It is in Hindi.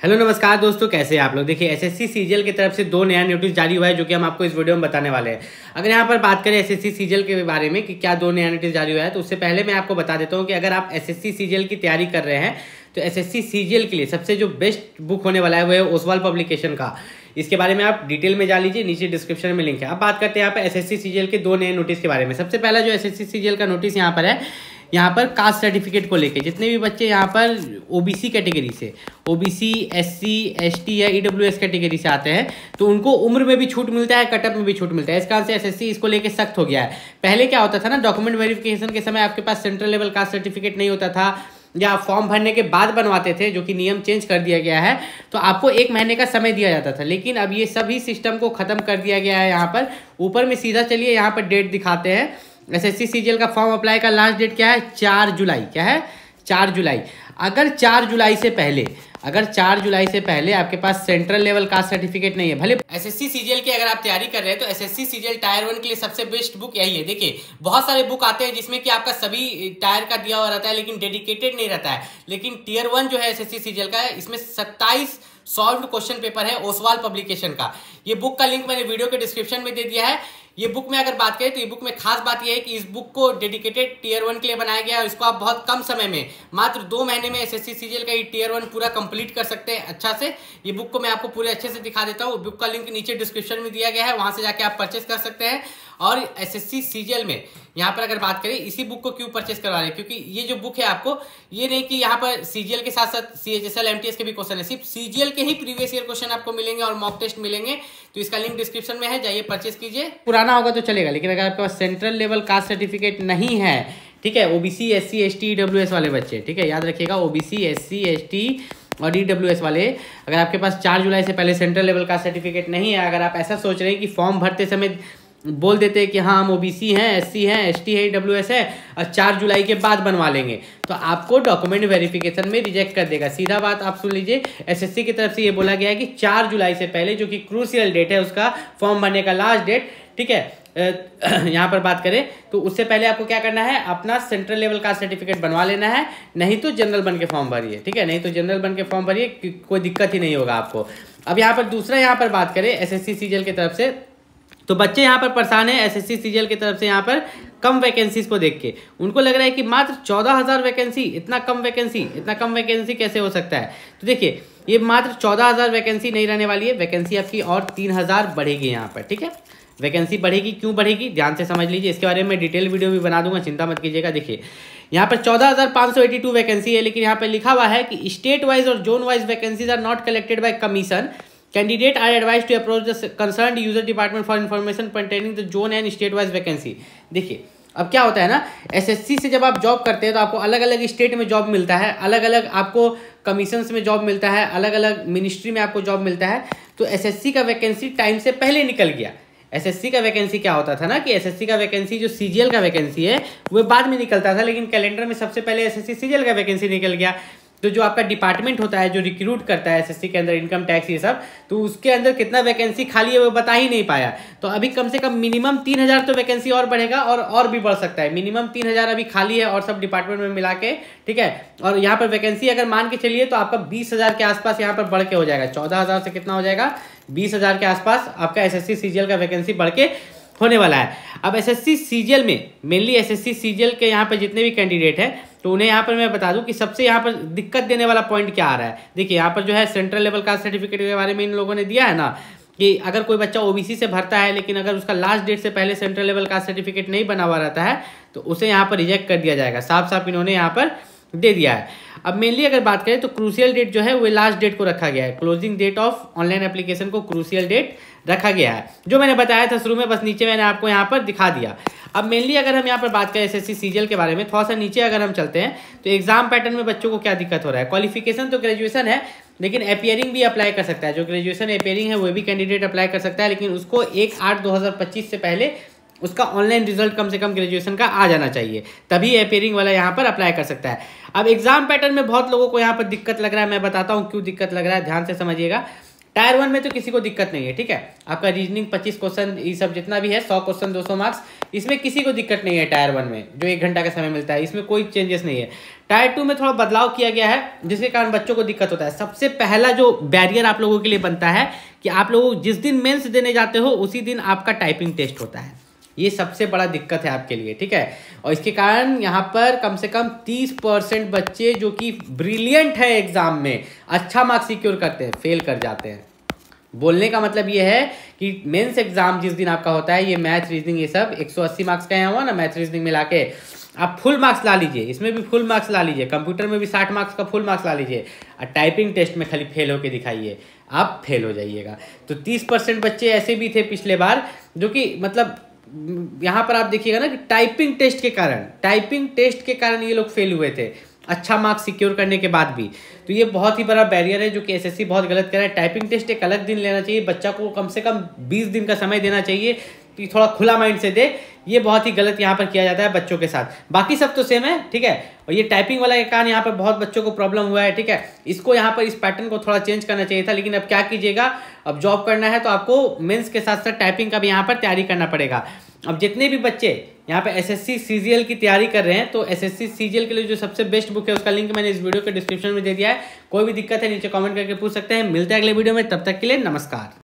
हेलो नमस्कार दोस्तों, कैसे हैं आप लोग। देखिए एसएससी सीजीएल की तरफ से 2 नया नोटिस जारी हुआ है जो कि हम आपको इस वीडियो में बताने वाले हैं। अगर यहाँ पर बात करें एसएससी सीजीएल के बारे में कि क्या 2 नया नोटिस जारी हुआ है, तो उससे पहले मैं आपको बता देता हूँ कि अगर आप एसएससी सीजीएल की तैयारी कर रहे हैं तो एसएससी सीजीएल के लिए सबसे जो बेस्ट बुक होने वाला है वो है ओसवाल पब्लिकेशन का। इसके बारे में आप डिटेल में जान लीजिए, नीचे डिस्क्रिप्शन में लिंक है। अब बात करते हैं यहाँ पर एसएससी सीजीएल के 2 नए नोटिस के बारे में। सबसे पहला जो एसएससी सीजीएल का नोटिस यहाँ पर है, यहाँ पर कास्ट सर्टिफिकेट को लेके जितने भी बच्चे यहाँ पर ओबीसी कैटेगरी से, ओबीसी, एससी, एसटी या ईडब्ल्यूएस कैटेगरी से आते हैं तो उनको उम्र में भी छूट मिलता है, कटअप में भी छूट मिलता है। इस कारण से एसएससी इसको लेके सख्त हो गया है। पहले क्या होता था ना, डॉक्यूमेंट वेरिफिकेशन के समय आपके पास सेंट्रल लेवल कास्ट सर्टिफिकेट नहीं होता था या फॉर्म भरने के बाद बनवाते थे, जो कि नियम चेंज कर दिया गया है। तो आपको 1 महीने का समय दिया जाता था, लेकिन अब ये सभी सिस्टम को खत्म कर दिया गया है। यहाँ पर ऊपर में सीधा चलिए, यहाँ पर डेट दिखाते हैं। एसएससी सीजीएल का फॉर्म अप्लाई का लास्ट डेट क्या है, 4 जुलाई। क्या है, 4 जुलाई। अगर 4 जुलाई से पहले आपके पास सेंट्रल लेवल कास्ट सर्टिफिकेट नहीं है, भले एसएससी सीजीएल की अगर आप तैयारी कर रहे हैं तो एसएससी सीजीएल टायर 1 के लिए सबसे बेस्ट बुक यही है। देखिए बहुत सारे बुक आते हैं जिसमें कि आपका सभी टायर का दिया हुआ रहता है लेकिन डेडिकेटेड नहीं रहता है। लेकिन टियर 1 जो है एसएससी सीजीएल का है, इसमें 27 सॉल्व्ड क्वेश्चन पेपर है ओसवाल पब्लिकेशन का। ये बुक का लिंक मैंने वीडियो के डिस्क्रिप्शन में दे दिया है। ये बुक में अगर बात करें तो ये बुक में खास बात यह है कि इस बुक को डेडिकेटेड टियर 1 के लिए बनाया गया है। इसको आप बहुत कम समय में, मात्र 2 महीने में एसएससी सीजीएल का ये टियर 1 पूरा कंप्लीट कर सकते हैं अच्छा से। ये बुक को मैं आपको पूरे अच्छे से दिखा देता हूँ। बुक का लिंक नीचे डिस्क्रिप्शन में दिया गया है, वहां से जाके आप परचेस कर सकते हैं। और एसएससी सीजीएल में यहाँ पर अगर बात करें इसी बुक को क्यों परचेस करवा रहे हैं, क्योंकि ये जो बुक है आपको ये नहीं कि यहाँ पर सीजीएल के साथ साथ सीएचएसएल एमटीएस के भी क्वेश्चन है, सिर्फ सीजीएल के ही प्रीवियस ईयर क्वेश्चन आपको मिलेंगे और मॉक टेस्ट मिलेंगे। तो इसका लिंक डिस्क्रिप्शन में है, जाइए परचेस कीजिए। पुराना होगा तो चलेगा, लेकिन अगर आपके पास सेंट्रल लेवल कास्ट सर्टिफिकेट नहीं है, ठीक है, ओबीसी, एससी, एसटी, ईडब्ल्यूएस वाले बच्चे, ठीक है, याद रखिएगा, ओबीसी, एससी, एसटी और ईडब्ल्यूएस वाले, अगर आपके पास 4 जुलाई से पहले सेंट्रल लेवल का सर्टिफिकेट नहीं है, अगर आप ऐसा सोच रहे हैं कि फॉर्म भरते समय बोल देते हैं कि हाँ हम ओबीसी हैं, एससी हैं, एसटी है, ईडब्ल्यूएस है और 4 जुलाई के बाद बनवा लेंगे, तो आपको डॉक्यूमेंट वेरिफिकेशन में रिजेक्ट कर देगा। सीधा बात आप सुन लीजिए, एसएससी की तरफ से ये बोला गया है कि 4 जुलाई से पहले, जो कि क्रूशियल डेट है उसका फॉर्म भरने का लास्ट डेट, ठीक है, यहाँ पर बात करें तो उससे पहले आपको क्या करना है, अपना सेंट्रल लेवल का सर्टिफिकेट बनवा लेना है। नहीं तो जनरल बन के फॉर्म भरिए, ठीक है, नहीं तो जनरल बन के फॉर्म भरिए, कोई दिक्कत ही नहीं होगा आपको। अब यहाँ पर दूसरा यहाँ पर बात करें एसएससी सीजीएल की तरफ से, तो बच्चे यहाँ पर परेशान है एसएससी सीजीएल की तरफ से। यहाँ पर कम वैकेंसीज को देख के उनको लग रहा है कि मात्र 14,000 वैकेंसी, इतना कम वैकेंसी कैसे हो सकता है। तो देखिए ये मात्र 14,000 वैकेंसी नहीं रहने वाली है, वैकेंसी आपकी और 3,000 बढ़ेगी यहाँ पर, ठीक है। वैकेंसी बढ़ेगी, क्यों बढ़ेगी ध्यान से समझ लीजिए, इसके बारे में डिटेल वीडियो भी बना दूंगा, चिंता मत कीजिएगा। देखिए यहाँ पर 14,582 वैकेंसी है, लेकिन यहाँ पर लिखा हुआ है कि स्टेट वाइज और zone wise vacancies are not collected by commission. Candidate are advise to approach the concerned user department for information pertaining the zone and state wise vacancy. देखिए अब क्या होता है ना, एसएससी से जब आप जॉब करते हैं तो आपको अलग अलग स्टेट में जॉब मिलता है, अलग अलग आपको कमीशंस में जॉब मिलता है, अलग अलग मिनिस्ट्री में आपको जॉब मिलता है। तो एसएससी का वैकेंसी टाइम से पहले निकल गया। एसएससी का वैकेंसी क्या होता था ना कि एसएससी का वैकेंसी जो सीजीएल का वैकेंसी है वो बाद में निकलता था, लेकिन कैलेंडर में सबसे पहले एसएससी सीजीएल का वैकेंसी निकल गया। तो जो आपका डिपार्टमेंट होता है जो रिक्रूट करता है एसएससी के अंदर, इनकम टैक्स ये सब, तो उसके अंदर कितना वैकेंसी खाली है वो बता ही नहीं पाया। तो अभी कम से कम मिनिमम 3,000 तो वैकेंसी और बढ़ेगा और भी बढ़ सकता है। मिनिमम 3,000 अभी खाली है और सब डिपार्टमेंट में मिला के, ठीक है। और यहाँ पर वैकेंसी अगर मान के चलिए तो आपका 20,000 के आसपास यहाँ पर बढ़ के हो जाएगा। 14,000 से कितना हो जाएगा, 20,000 के आसपास आपका एसएससी सीजीएल का वैकेंसी बढ़ के होने वाला है। अब एसएससी सीजीएल में मेनली एसएससी सीजीएल के यहाँ पर जितने भी कैंडिडेट हैं तो उन्हें यहाँ पर मैं बता दूं कि सबसे यहाँ पर दिक्कत देने वाला पॉइंट क्या आ रहा है। देखिए यहाँ पर जो है सेंट्रल लेवल कास्ट सर्टिफिकेट के बारे में इन लोगों ने दिया है ना कि अगर कोई बच्चा ओबीसी से भरता है लेकिन अगर उसका लास्ट डेट से पहले सेंट्रल लेवल कास्ट सर्टिफिकेट नहीं बना हुआ रहता है तो उसे यहाँ पर रिजेक्ट कर दिया जाएगा। साफ साफ इन्होंने यहाँ पर दे दिया है। अब मेनली अगर बात करें तो क्रूशियल डेट जो है वो लास्ट डेट को रखा गया है, closing date of online application को क्रूशियल डेट रखा गया है, जो मैंने बताया था शुरू में, बस नीचे मैंने आपको यहाँ पर दिखा दिया। अब मेनली अगर हम यहाँ पर बात करें एसएससी सीजीएल के बारे में, थोड़ा सा नीचे अगर हम चलते हैं तो एग्जाम पैटर्न में बच्चों को क्या दिक्कत हो रहा है। क्वालिफिकेशन तो ग्रेजुएशन है, लेकिन अपियरिंग भी अप्लाई कर सकता है। जो ग्रेजुएशन अपियरिंग है वो भी कैंडिडेट अप्लाई कर सकता है, लेकिन उसको 1/8/2025 से पहले उसका ऑनलाइन रिजल्ट कम से कम ग्रेजुएशन का आ जाना चाहिए, तभी अपियरिंग वाला यहाँ पर अप्लाई कर सकता है। अब एग्जाम पैटर्न में बहुत लोगों को यहाँ पर दिक्कत लग रहा है, मैं बताता हूँ क्यों दिक्कत लग रहा है, ध्यान से समझिएगा। टायर 1 में तो किसी को दिक्कत नहीं है, ठीक है। आपका रीजनिंग 25 क्वेश्चन, ये सब जितना भी है 100 क्वेश्चन 200 मार्क्स, इसमें किसी को दिक्कत नहीं है। टायर 1 में जो 1 घंटा का समय मिलता है, इसमें कोई चेंजेस नहीं है। टायर 2 में थोड़ा बदलाव किया गया है, जिसके कारण बच्चों को दिक्कत होता है। सबसे पहला जो बैरियर आप लोगों के लिए बनता है कि आप लोग जिस दिन मेंस देने जाते हो उसी दिन आपका टाइपिंग टेस्ट होता है। ये सबसे बड़ा दिक्कत है आपके लिए, ठीक है। और इसके कारण यहाँ पर कम से कम 30% बच्चे जो कि ब्रिलियंट है एग्जाम में, अच्छा मार्क्स सिक्योर करते हैं, फेल कर जाते हैं। बोलने का मतलब ये है कि मेंस एग्जाम जिस दिन आपका होता है, ये मैथ रीजनिंग ये सब 180 मार्क्स का यहाँ हुआ ना, मैथ रीजनिंग मिला के आप फुल मार्क्स ला लीजिए, इसमें भी फुल मार्क्स ला लीजिए, कंप्यूटर में भी 60 मार्क्स का फुल मार्क्स ला लीजिए, और टाइपिंग टेस्ट में खाली फेल होके दिखाइए, आप फेल हो जाइएगा। तो 30% बच्चे ऐसे भी थे पिछले बार, जो कि मतलब यहाँ पर आप देखिएगा ना कि टाइपिंग टेस्ट के कारण ये लोग फेल हुए थे, अच्छा मार्क्स सिक्योर करने के बाद भी। तो ये बहुत ही बड़ा बैरियर है जो कि एसएससी बहुत गलत कर रहा है। टाइपिंग टेस्ट एक अलग दिन लेना चाहिए, बच्चा को कम से कम 20 दिन का समय देना चाहिए कि थोड़ा खुला माइंड से दे। ये बहुत ही गलत यहाँ पर किया जाता है बच्चों के साथ। बाकी सब तो सेम है, ठीक है। और ये टाइपिंग वाला के कारण यहाँ पर बहुत बच्चों को प्रॉब्लम हुआ है, ठीक है। इसको यहाँ पर इस पैटर्न को थोड़ा चेंज करना चाहिए था, लेकिन अब क्या कीजिएगा, अब जॉब करना है तो आपको मेंस के साथ साथ टाइपिंग का भी यहाँ पर तैयारी करना पड़ेगा। अब जितने भी बच्चे यहाँ पे एसएससी सीजीएल की तैयारी कर रहे हैं, तो एसएससी सीजीएल के लिए जो सबसे बेस्ट बुक है उसका लिंक मैंने इस वीडियो के डिस्क्रिप्शन में दे दिया है। कोई भी दिक्कत है नीचे कमेंट करके पूछ सकते हैं। मिलते हैं अगले वीडियो में, तब तक के लिए नमस्कार।